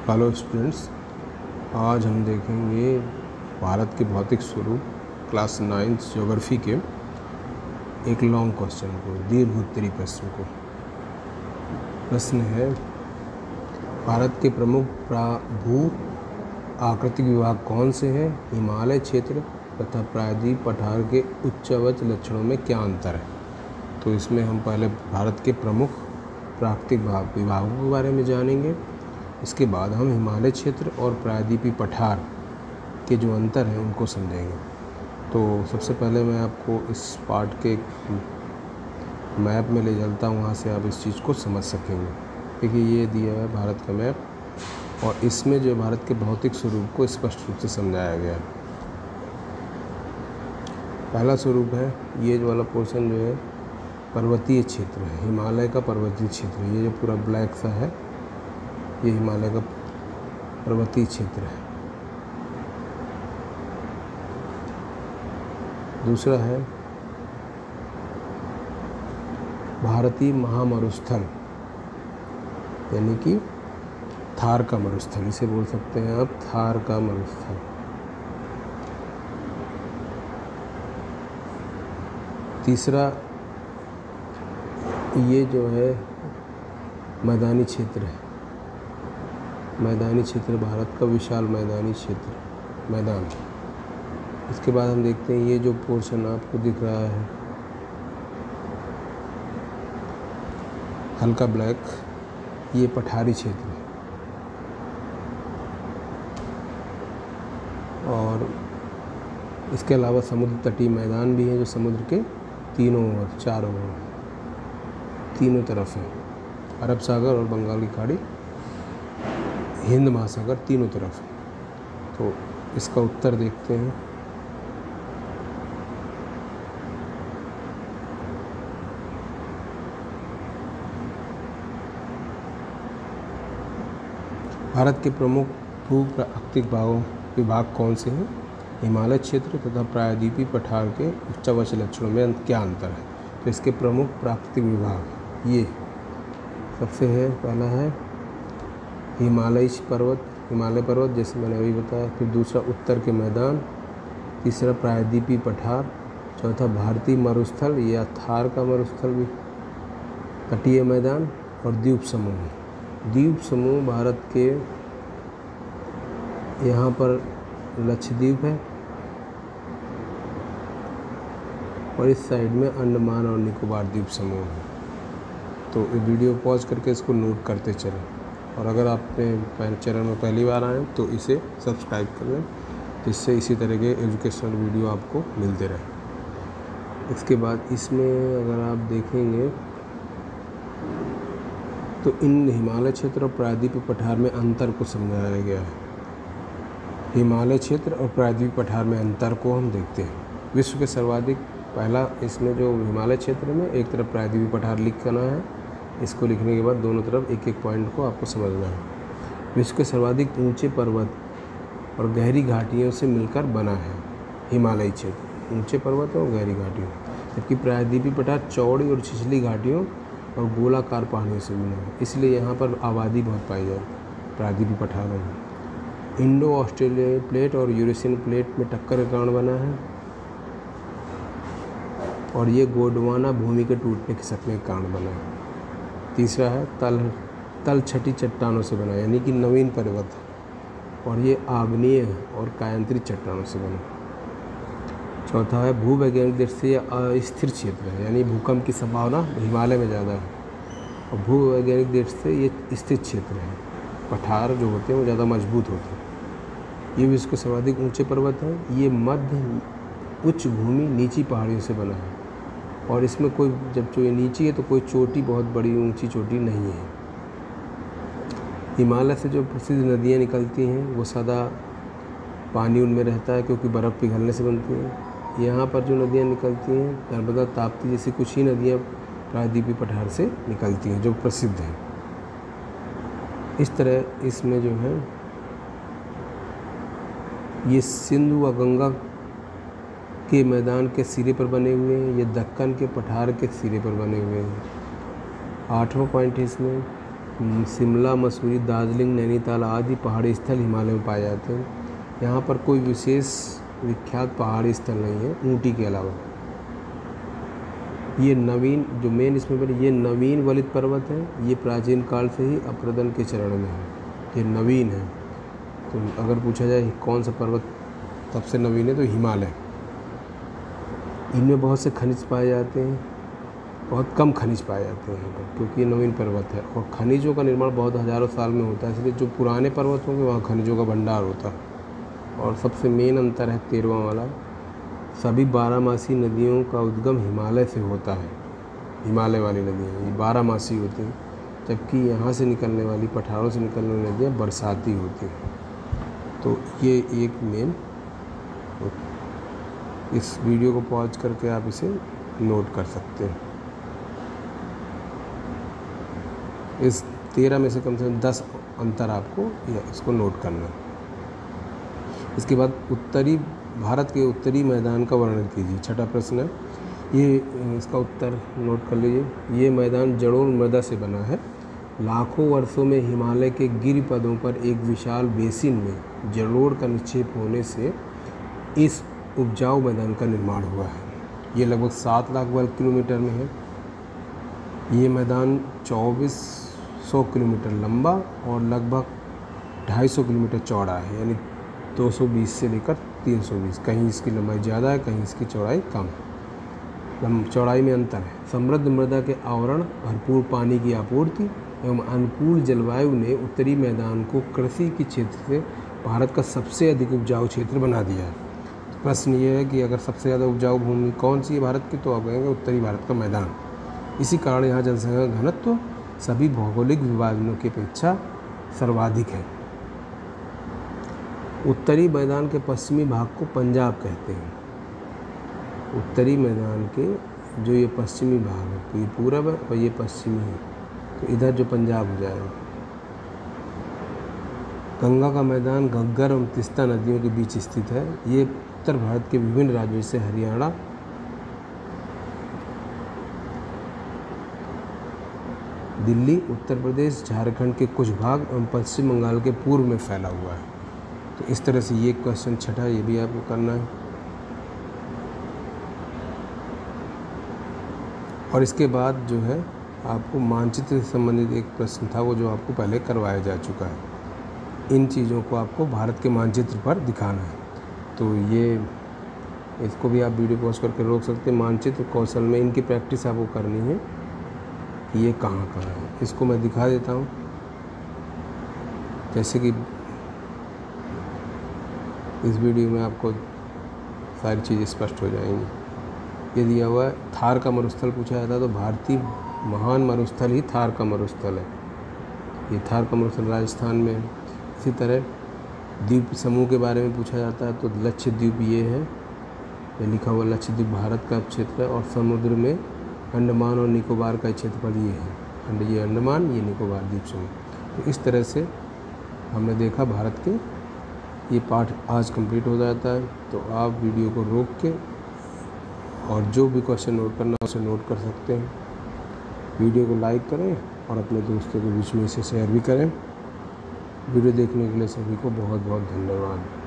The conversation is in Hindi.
हेलो स्टूडेंट्स, आज हम देखेंगे भारत के भौतिक स्वरूप क्लास 9 ज्योग्राफी के एक लॉन्ग क्वेश्चन को, दीर्घ उत्तरी प्रश्न को। प्रश्न है, भारत के प्रमुख भू आकृतिक विभाग कौन से हैं? हिमालय क्षेत्र तथा प्रायद्वीप पठार के उच्चवच लक्षणों में क्या अंतर है? तो इसमें हम पहले भारत के प्रमुख प्राकृतिक विभागों के बारे में जानेंगे। इसके बाद हम हिमालय क्षेत्र और प्रायद्वीपीय पठार के जो अंतर हैं उनको समझेंगे। तो सबसे पहले मैं आपको इस पार्ट के मैप में ले चलता हूँ, वहाँ से आप इस चीज़ को समझ सकेंगे। देखिए, ये दिया है भारत का मैप और इसमें जो भारत के भौतिक स्वरूप को स्पष्ट रूप से समझाया गया है। पहला स्वरूप है, ये जो वाला पोर्शन जो है पर्वतीय क्षेत्र है, हिमालय का पर्वतीय क्षेत्र। ये जो पूरा ब्लैक सा है ये हिमालय का पर्वतीय क्षेत्र है। दूसरा है भारतीय महामरुस्थल, यानी कि थार का मरुस्थल, इसे बोल सकते हैं आप थार का मरुस्थल। तीसरा, ये जो है मैदानी क्षेत्र है, मैदानी क्षेत्र, भारत का विशाल मैदानी क्षेत्र, मैदान। इसके बाद हम देखते हैं ये जो पोर्शन आपको दिख रहा है हल्का ब्लैक, ये पठारी क्षेत्र है। और इसके अलावा समुद्र तटीय मैदान भी है जो समुद्र के तीनों तरफ है। अरब सागर और बंगाल की खाड़ी, हिंद महासागर, तीनों तरफ। तो इसका उत्तर देखते हैं। भारत के प्रमुख भू प्राकृतिक विभाग कौन से हैं? हिमालय क्षेत्र तथा प्रायद्वीपीय पठार के उच्चवच लक्षणों में क्या अंतर है? तो इसके प्रमुख प्राकृतिक विभाग ये सबसे है, पहला है हिमालय पर्वत, जैसे मैंने अभी बताया। फिर दूसरा उत्तर के मैदान, तीसरा प्रायद्वीपीय पठार, चौथा भारतीय मरुस्थल या थार का मरुस्थल भी, तटीय मैदान और द्वीप समूह भारत के यहाँ पर लक्षद्वीप है और इस साइड में अंडमान और निकोबार द्वीप समूह है। तो ये वीडियो पॉज करके इसको नोट करते चलें, और अगर आपने चैनल में पहली बार आए तो इसे सब्सक्राइब कर लें, जिससे इसी तरह के एजुकेशनल वीडियो आपको मिलते रहे। इसके बाद इसमें अगर आप देखेंगे तो इन हिमालय क्षेत्र और प्रायद्वीपीय पठार में अंतर को समझाया गया है। हिमालय क्षेत्र और प्रायद्वीपीय पठार में अंतर को हम देखते हैं। विश्व के सर्वाधिक, पहला इसमें जो हिमालय क्षेत्र में एक तरफ प्रायद्वीपीय पठार लिखना है, इसको लिखने के बाद दोनों तरफ एक एक पॉइंट को आपको समझना है। विश्व के सर्वाधिक ऊंचे पर्वत और गहरी घाटियों से मिलकर बना है हिमालय क्षेत्र, ऊंचे पर्वत और गहरी घाटियों, जबकि प्रायद्वीपीय पठार चौड़ी और छिछली घाटियों और गोलाकार पहाड़ियों से बना है, इसलिए यहाँ पर आबादी बहुत पाई जाती प्रायद्वीपीय पठारों में। इंडो ऑस्ट्रेलियाई प्लेट और यूरेशियन प्लेट में टक्कर के कारण बना है, और ये गोंडवाना भूमि के टूटने खिसकने के कारण बना है। तीसरा है तलछटी चट्टानों से बना, यानी कि नवीन पर्वत, और ये आग्नेय और कायांतरित चट्टानों से बना। चौथा है भूवैज्ञानिक दृष्टि से अस्थिर क्षेत्र है, यानी भूकंप की संभावना हिमालय में ज़्यादा है, और भूवैज्ञानिक दृष्टि से ये स्थिर क्षेत्र है। पठार जो होते हैं वो ज़्यादा मजबूत होते हैं। ये विश्व के सर्वाधिक ऊंचे पर्वत हैं। ये मध्य उच्च भूमि नीची पहाड़ियों से बना है, और इसमें कोई, जब जो ये नीची है तो कोई चोटी, बहुत बड़ी ऊंची चोटी नहीं है। हिमालय से जो प्रसिद्ध नदियाँ निकलती हैं वो सदा पानी उनमें रहता है, क्योंकि बर्फ़ पिघलने से बनती हैं। यहाँ पर जो नदियाँ निकलती हैं, नर्मदा, ताप्ती जैसी कुछ ही नदियाँ प्रायद्वीपीय पठार से निकलती हैं जो प्रसिद्ध हैं। इस तरह इसमें जो है ये सिंधु व गंगा के मैदान के सिरे पर बने हुए हैं, ये दक्कन के पठार के सिरे पर बने हुए हैं। 8वां पॉइंट है इसमें, शिमला, मसूरी, दार्जिलिंग, नैनीताल आदि पहाड़ी स्थल हिमालय में पाए जाते हैं। यहाँ पर कोई विशेष विख्यात पहाड़ी स्थल नहीं है ऊटी के अलावा। ये नवीन जो मेन इसमें बने ये नवीन वलित पर्वत है। ये प्राचीन काल से ही अप्रदन के चरण में है, ये नवीन है। तो अगर पूछा जाए कौन सा पर्वत सबसे नवीन है तो हिमालय। इनमें बहुत से खनिज पाए जाते हैं, बहुत कम खनिज पाए जाते हैं यहाँ पर, क्योंकि ये नवीन पर्वत है और खनिजों का निर्माण बहुत हज़ारों साल में होता है। इसलिए जो पुराने पर्वत होंगे वहाँ खनिजों का भंडार होता है। और सबसे मेन अंतर है 13वां वाला, सभी बारहमासी नदियों का उद्गम हिमालय से होता है। हिमालय वाली नदियाँ ये बारहमासी होती हैं, जबकि यहाँ से निकलने वाली पठारों से निकलने वाली नदियाँ बरसाती होती हैं। तो ये एक मेन, इस वीडियो को पॉज करके आप इसे नोट कर सकते हैं। इस 13 में से कम 10 अंतर आपको इसको नोट करना है। इसके बाद भारत के उत्तरी मैदान का वर्णन कीजिए। छठा प्रश्न है, ये इसका उत्तर नोट कर लीजिए। ये मैदान जलोढ़ मृदा से बना है। लाखों वर्षों में हिमालय के गिरिपदों पर एक विशाल बेसिन में जलोढ़ का निक्षेप होने से इस उपजाऊ मैदान का निर्माण हुआ है। ये लगभग 7 लाख वर्ग किलोमीटर में है। ये मैदान 2400 किलोमीटर लंबा और लगभग 250 किलोमीटर चौड़ा है, यानी 220 से लेकर 320। कहीं इसकी लंबाई ज़्यादा है, कहीं इसकी चौड़ाई कम है। चौड़ाई में अंतर है। समृद्ध मृदा के आवरण, भरपूर पानी की आपूर्ति एवं अनुकूल जलवायु ने उत्तरी मैदान को कृषि के क्षेत्र से भारत का सबसे अधिक उपजाऊ क्षेत्र बना दिया है। तो प्रश्न ये है कि अगर सबसे ज़्यादा उपजाऊ भूमि कौन सी है भारत की, तो आप कहेंगे उत्तरी भारत का मैदान। इसी कारण यहाँ जनसंख्या का घनत्व सभी भौगोलिक विभाजनों की अपेक्षा सर्वाधिक है। उत्तरी मैदान के पश्चिमी भाग को पंजाब कहते हैं। उत्तरी मैदान के जो ये पश्चिमी भाग है, तो ये पूरब है और ये पश्चिमी है, तो इधर जो पंजाब हो जाएगा। गंगा का मैदान घग्गर और तीस्ता नदियों के बीच स्थित है। ये उत्तर भारत के विभिन्न राज्यों से हरियाणा, दिल्ली, उत्तर प्रदेश, झारखंड के कुछ भाग एवं पश्चिम बंगाल के पूर्व में फैला हुआ है। तो इस तरह से ये क्वेश्चन छठा, ये भी आपको करना है। और इसके बाद जो है आपको मानचित्र से संबंधित एक प्रश्न था, वो जो आपको पहले करवाया जा चुका है। इन चीज़ों को आपको भारत के मानचित्र पर दिखाना है। तो ये इसको भी आप वीडियो पॉज करके रोक सकते हैं। मानचित्र कौशल में इनकी प्रैक्टिस आपको करनी है कि ये कहाँ है। इसको मैं दिखा देता हूँ, जैसे कि इस वीडियो में आपको सारी चीज़ें स्पष्ट हो जाएंगी। ये दिया हुआ है थार का मरुस्थल पूछा जाता है, तो भारतीय महान मरुस्थल ही थार का मरुस्थल है। ये थार का मरुस्थल राजस्थान में है। इसी तरह द्वीप समूह के बारे में पूछा जाता है, तो लक्षद्वीप ये है, ये लिखा हुआ लक्षद्वीप भारत का क्षेत्र है। और समुद्र में अंडमान और निकोबार का क्षेत्रफल ये है। ये अंडमान, ये निकोबार द्वीप समूह। तो इस तरह से हमने देखा भारत के ये पाठ आज कंप्लीट हो जाता है। तो आप वीडियो को रोक के और जो भी क्वेश्चन नोट करना उसे नोट कर सकते हैं। वीडियो को लाइक करें और अपने दोस्तों के बीच में इसे शेयर भी करें। वीडियो देखने के लिए सभी को बहुत बहुत धन्यवाद।